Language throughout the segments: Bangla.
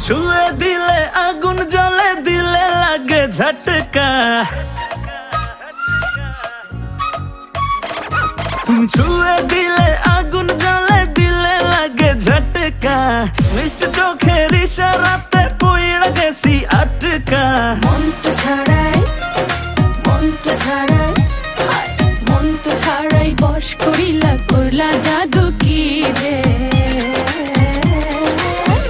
ছুঁয়ে দিলে আগুন জ্বলে, দিলে লাগে ঝটকা। তুমি ছুঁয়ে দিলে আগুন জ্বলে, দিলে লাগে ঝটকা। মিষ্টি চোখের ইশারাতে পইড়া গেছি আটকা। মন তো ছাড়াই, মন তো ছাড়াই, মন তো ছাড়াই বশ করিলা, করলা জাদু কি রে।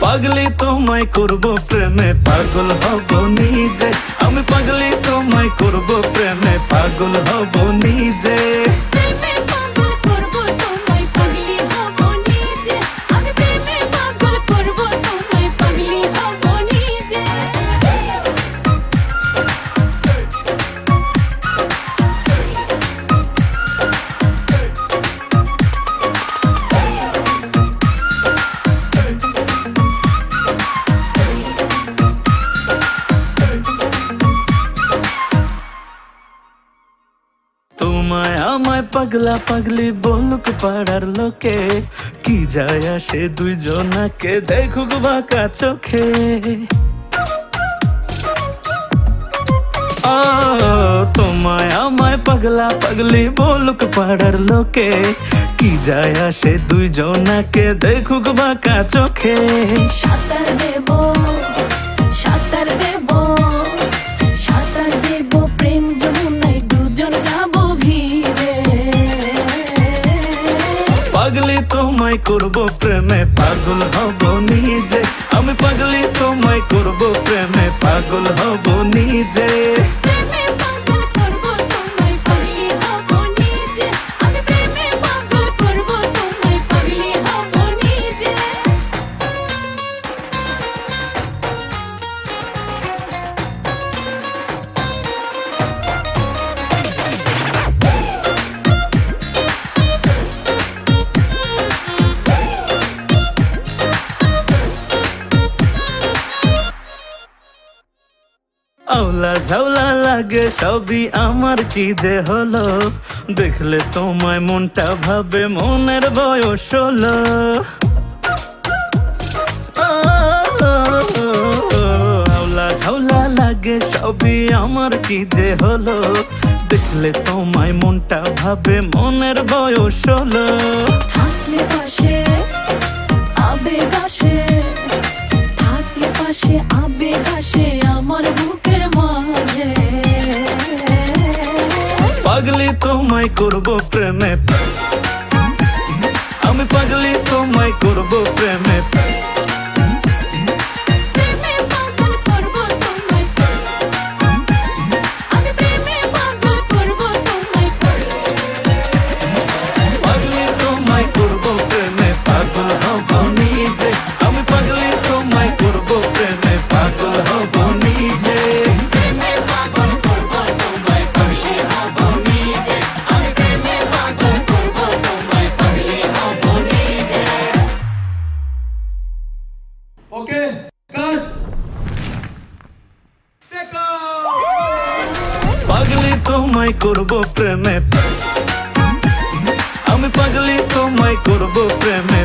পাগলি তোমায় করব প্রেমে, পাগল হব নিজে। আমি পাগলি তোমায় করব প্রেমে, পাগল হব নিজে। তোমায় আমায় পাগলা পাগলি বলুক পাড়ার লোকে, কি যায় আসে দুইজনাকে দেখুক বাঁকা চোখে। তোমায় আমায় পাগলা পাগলি বলুক পাড়ার লোকে, কি যায় আসে দুইজনাকে দেখুক বাঁকা চোখে। সাঁতার দেব, সাঁতার দেব, সাঁতার দেব প্রেম যমুনায়, দুজন যাব ভিজে। পাগলি তোমায় করব প্রেমে, পাগল হব নিজে। আমি পাগলি তোমায় করব প্রেমে, পাগল হব নিজে। আওলা ঝাওলা লাগে সবই আমার, কি যে হলো দেখলে তোমায় মনটা ভাবে মনের বয়স হলো। আওলা ঝাওলা লাগে সবই আমার, কি যে হলো দেখলে তোমায় মনটা ভাবে মনের বয়স হলো। থাকলে পাশে আবেগ আসে, থাকলে পাশে আবেগ আসে আমার বুকের মাঝে। পাগলি তোমায় করব প্রেমে, আমি পাগলি তোমায় করব প্রেমে। পাগলি তোমায় করব প্রেমে, পাগল হব নিজে। আমি পাগলি তোমায় করব প্রেমে, পাগল হব নিজে। Okay, cut. পাগলি তোমায় করব প্রেমে, আমি পাগলি তোমায় করব প্রেমে।